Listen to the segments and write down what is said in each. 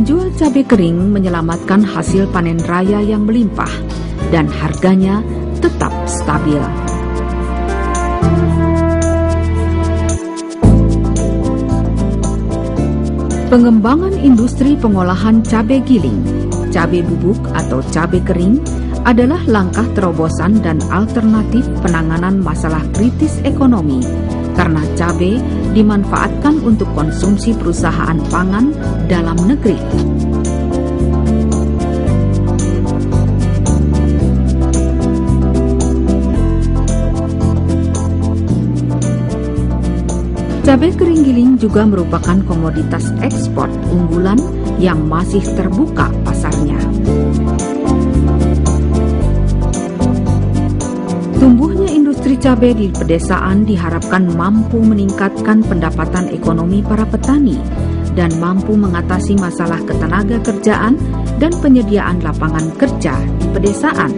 Menjual cabai kering menyelamatkan hasil panen raya yang melimpah dan harganya tetap stabil. Pengembangan industri pengolahan cabai giling, cabai bubuk atau cabai kering adalah langkah terobosan dan alternatif penanganan masalah kritis ekonomi karena cabai dimanfaatkan untuk konsumsi perusahaan pangan dalam negeri. Cabai kering giling juga merupakan komoditas ekspor unggulan yang masih terbuka pasarnya. Tumbuhnya industri cabai di pedesaan diharapkan mampu meningkatkan pendapatan ekonomi para petani dan mampu mengatasi masalah ketenaga kerjaan dan penyediaan lapangan kerja di pedesaan.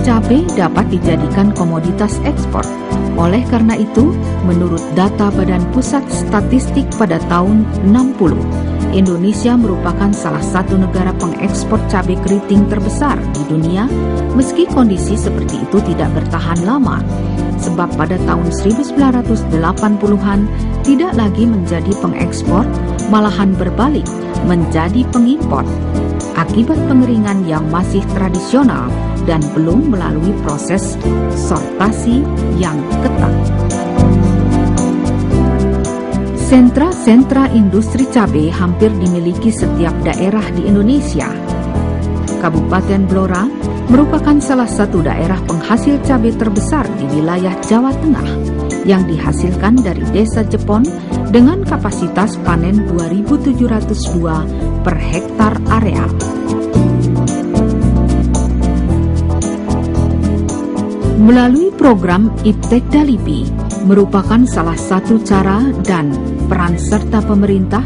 Cabai dapat dijadikan komoditas ekspor. Oleh karena itu, menurut data Badan Pusat Statistik pada tahun 60, Indonesia merupakan salah satu negara pengekspor cabai keriting terbesar di dunia, meski kondisi seperti itu tidak bertahan lama, sebab pada tahun 1980-an tidak lagi menjadi pengekspor, malahan berbalik menjadi pengimpor, akibat pengeringan yang masih tradisional dan belum melalui proses sortasi yang ketat. Sentra-sentra industri cabai hampir dimiliki setiap daerah di Indonesia. Kabupaten Blora merupakan salah satu daerah penghasil cabai terbesar di wilayah Jawa Tengah yang dihasilkan dari desa Jepon dengan kapasitas panen 2.702 per hektar area. Melalui program Iptekda LIPI merupakan salah satu cara dan peran serta pemerintah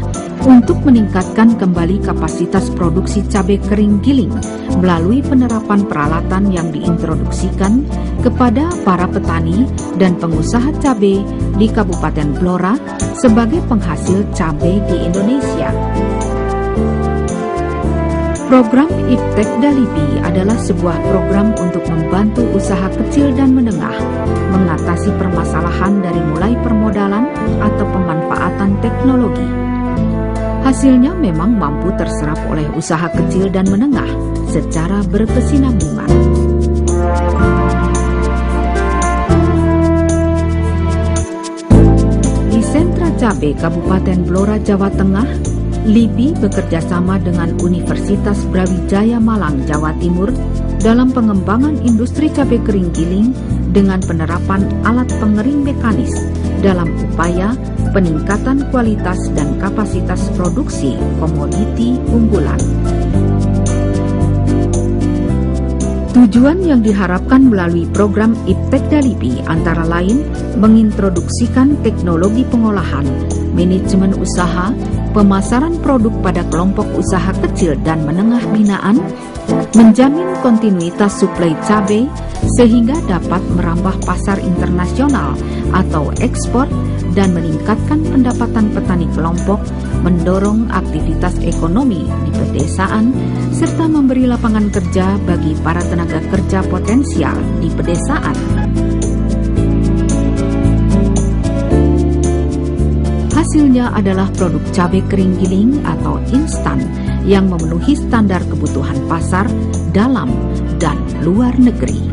untuk meningkatkan kembali kapasitas produksi cabai kering giling melalui penerapan peralatan yang diintroduksikan kepada para petani dan pengusaha cabai di Kabupaten Blora sebagai penghasil cabai di Indonesia. Program Iptekda LIPI adalah sebuah program untuk membantu usaha kecil dan menengah mengatasi permasalahan dari mulai permodalan atau pemanfaatan teknologi. Hasilnya memang mampu terserap oleh usaha kecil dan menengah secara berkesinambungan. Di Sentra Cabai Kabupaten Blora, Jawa Tengah, LIPI bekerjasama dengan Universitas Brawijaya Malang, Jawa Timur dalam pengembangan industri cabai kering giling dengan penerapan alat pengering mekanis dalam upaya peningkatan kualitas dan kapasitas produksi komoditi unggulan. Tujuan yang diharapkan melalui program Iptekda LIPI antara lain mengintroduksikan teknologi pengolahan, manajemen usaha, pemasaran produk pada kelompok usaha kecil dan menengah binaan, menjamin kontinuitas suplai cabai sehingga dapat merambah pasar internasional atau ekspor dan meningkatkan pendapatan petani kelompok, mendorong aktivitas ekonomi di pedesaan, serta memberi lapangan kerja bagi para tenaga kerja potensial di pedesaan. Hasilnya adalah produk cabai kering giling atau instan yang memenuhi standar kebutuhan pasar dalam dan luar negeri.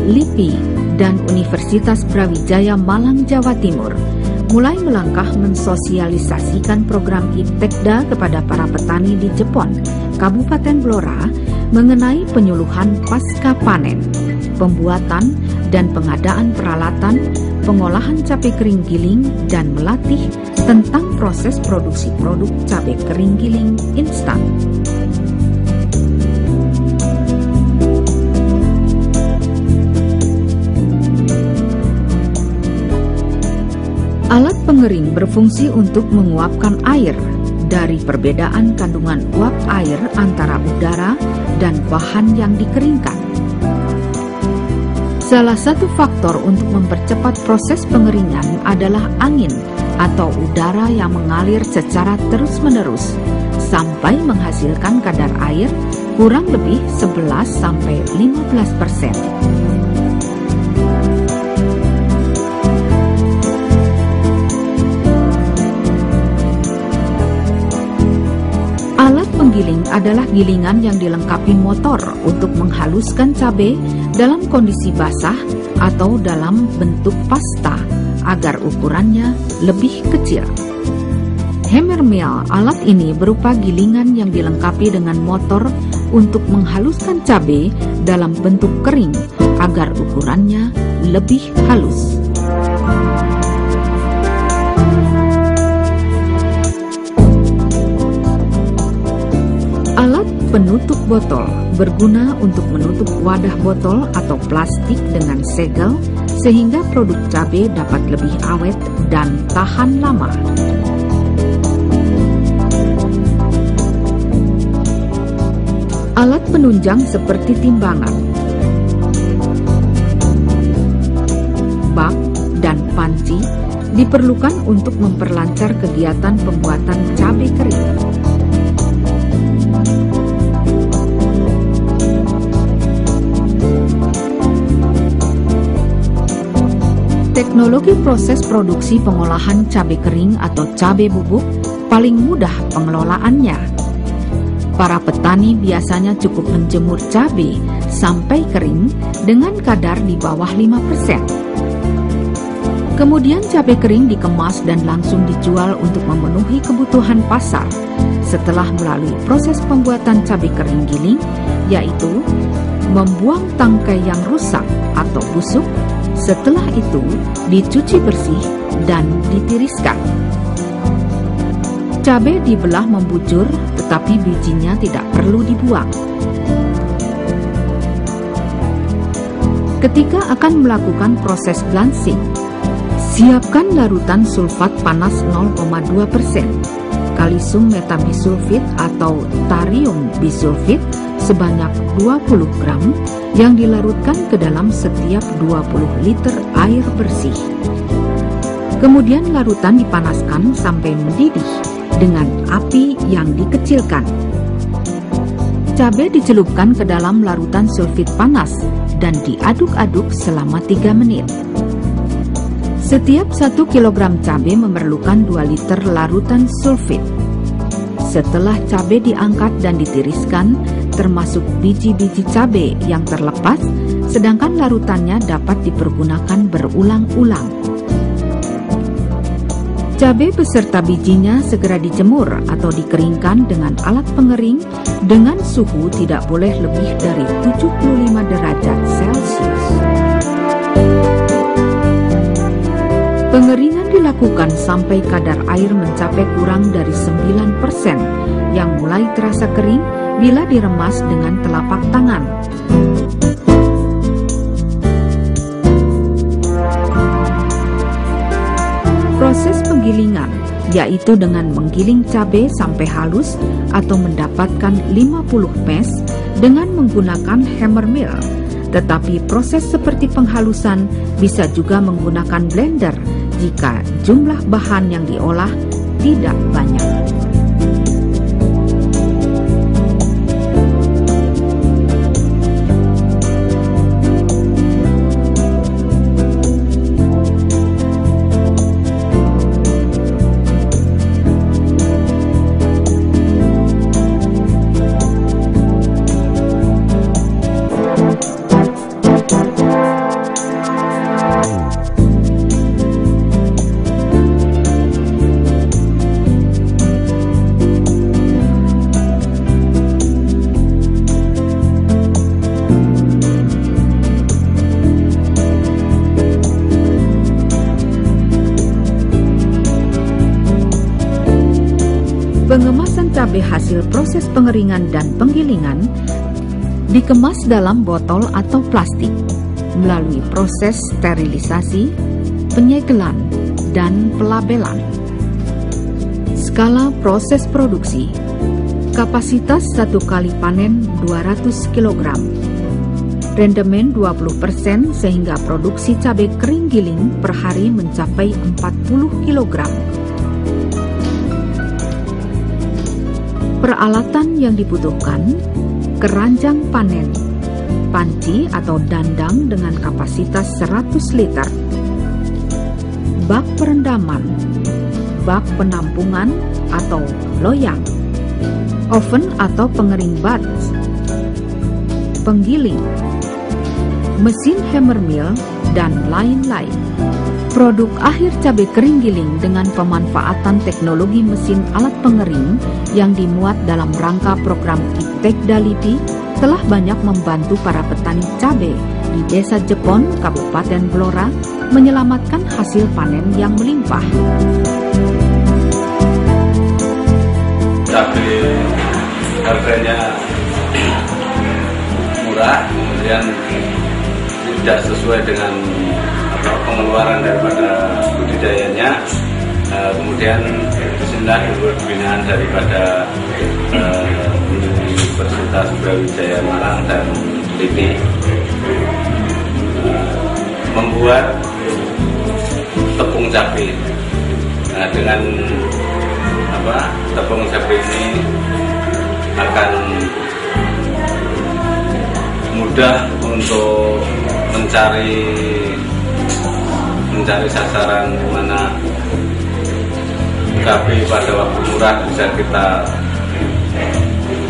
LIPI dan Universitas Brawijaya Malang, Jawa Timur mulai melangkah mensosialisasikan program Iptekda kepada para petani di Jepon, Kabupaten Blora, mengenai penyuluhan pasca panen, pembuatan dan pengadaan peralatan, pengolahan cabai kering giling, dan melatih tentang proses produksi produk cabai kering giling instan. Alat pengering berfungsi untuk menguapkan air dari perbedaan kandungan uap air antara udara dan bahan yang dikeringkan. Salah satu faktor untuk mempercepat proses pengeringan adalah angin atau udara yang mengalir secara terus-menerus sampai menghasilkan kadar air kurang lebih 11-15%. Alat penggiling adalah gilingan yang dilengkapi motor untuk menghaluskan cabai dalam kondisi basah atau dalam bentuk pasta agar ukurannya lebih kecil. Hammer mill alat ini berupa gilingan yang dilengkapi dengan motor untuk menghaluskan cabai dalam bentuk kering agar ukurannya lebih halus. Alat penutup botol berguna untuk menutup wadah botol atau plastik dengan segel sehingga produk cabai dapat lebih awet dan tahan lama. Alat penunjang seperti timbangan, bak, dan panci diperlukan untuk memperlancar kegiatan pembuatan cabai kering. Teknologi proses produksi pengolahan cabai kering atau cabai bubuk paling mudah pengelolaannya. Para petani biasanya cukup menjemur cabai sampai kering dengan kadar di bawah 5%. Kemudian cabai kering dikemas dan langsung dijual untuk memenuhi kebutuhan pasar setelah melalui proses pembuatan cabai kering giling, yaitu membuang tangkai yang rusak atau busuk. Setelah itu dicuci bersih dan ditiriskan. Cabai dibelah membujur, tetapi bijinya tidak perlu dibuang. Ketika akan melakukan proses blanching, siapkan larutan sulfat panas 0,2%, kalsium metabisulfit atau tarium bisulfit sebanyak 20 gram yang dilarutkan ke dalam setiap 20 liter air bersih. Kemudian larutan dipanaskan sampai mendidih dengan api yang dikecilkan. Cabai dicelupkan ke dalam larutan sulfit panas dan diaduk-aduk selama 3 menit. Setiap 1 kg cabai memerlukan 2 liter larutan sulfit. Setelah cabai diangkat dan ditiriskan, termasuk biji-biji cabai yang terlepas, sedangkan larutannya dapat dipergunakan berulang-ulang. Cabai beserta bijinya segera dijemur atau dikeringkan dengan alat pengering dengan suhu tidak boleh lebih dari 75 derajat Celcius. Pengeringan dilakukan sampai kadar air mencapai kurang dari 9% yang mulai terasa kering bila diremas dengan telapak tangan. Proses penggilingan, yaitu dengan menggiling cabai sampai halus atau mendapatkan 50 mes dengan menggunakan hammer mill. Tetapi proses seperti penghalusan bisa juga menggunakan blender jika jumlah bahan yang diolah tidak banyak. Pengemasan cabai hasil proses pengeringan dan penggilingan dikemas dalam botol atau plastik melalui proses sterilisasi, penyegelan, dan pelabelan. Skala proses produksi, kapasitas 1 kali panen 200 kg. rendemen 20% sehingga produksi cabai kering giling per hari mencapai 40 kg. Peralatan yang dibutuhkan: keranjang panen, panci atau dandang dengan kapasitas 100 liter, bak perendaman, bak penampungan atau loyang, oven atau pengering batch, penggiling, mesin hammer mill, dan lain-lain. Produk akhir cabai kering giling dengan pemanfaatan teknologi mesin alat pengering yang dimuat dalam rangka program Iptekda LIPI telah banyak membantu para petani cabai di Desa Jepon, Kabupaten Blora menyelamatkan hasil panen yang melimpah. Cabai harganya murah, kemudian tidak sesuai dengan pengeluaran daripada budidayanya, kemudian disinilah pembinaan daripada Universitas Brawijaya Malang dan LIPI membuat tepung cabai. Nah, dengan tepung cabai ini akan mudah untuk mencari sasaran mana cabai pada waktu murah bisa kita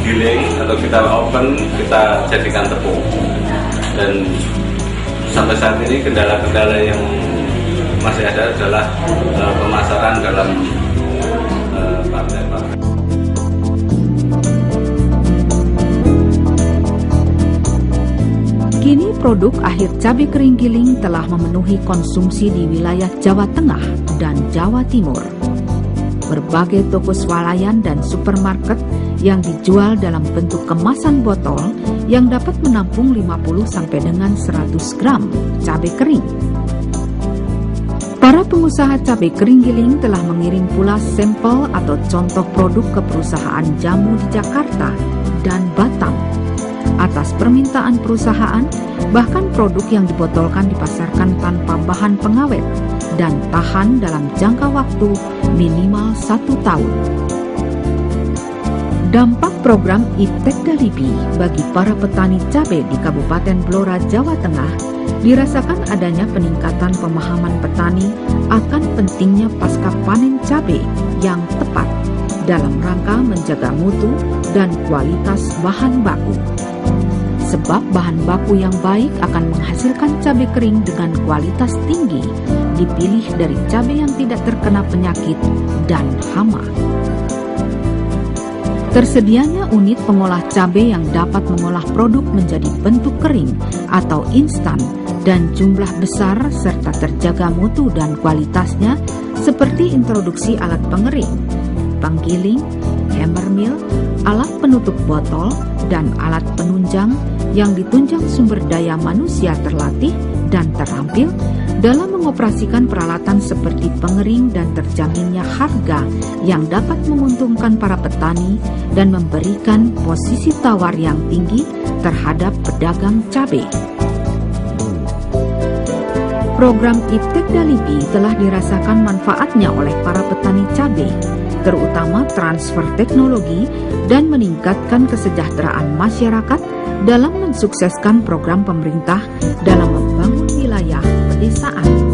giling atau kita oven, kita jadikan tepung. Dan sampai saat ini kendala-kendala yang masih ada adalah pemasaran dalam partai-partai. Kini produk akhir cabai kering giling telah memenuhi konsumsi di wilayah Jawa Tengah dan Jawa Timur. Berbagai toko swalayan dan supermarket yang dijual dalam bentuk kemasan botol yang dapat menampung 50 sampai dengan 100 gram cabai kering. Para pengusaha cabai kering giling telah mengirim pula sampel atau contoh produk ke perusahaan jamu di Jakarta dan Batam. Atas permintaan perusahaan, bahkan produk yang dibotolkan dipasarkan tanpa bahan pengawet dan tahan dalam jangka waktu minimal 1 tahun. Dampak program Iptekda LIPI bagi para petani cabai di Kabupaten Blora, Jawa Tengah dirasakan adanya peningkatan pemahaman petani akan pentingnya pasca panen cabai yang tepat dalam rangka menjaga mutu dan kualitas bahan baku. Sebab bahan baku yang baik akan menghasilkan cabai kering dengan kualitas tinggi, dipilih dari cabai yang tidak terkena penyakit dan hama. Tersedianya unit pengolah cabai yang dapat mengolah produk menjadi bentuk kering atau instan dan jumlah besar serta terjaga mutu dan kualitasnya seperti introduksi alat pengering, penggiling, hammer mill, alat penutup botol, dan alat penunjang yang ditunjang sumber daya manusia terlatih dan terampil dalam mengoperasikan peralatan seperti pengering dan terjaminnya harga yang dapat menguntungkan para petani dan memberikan posisi tawar yang tinggi terhadap pedagang cabai. Program Iptekda LIPI telah dirasakan manfaatnya oleh para petani cabai, terutama transfer teknologi dan meningkatkan kesejahteraan masyarakat dalam mensukseskan program pemerintah dalam membangun wilayah pedesaan.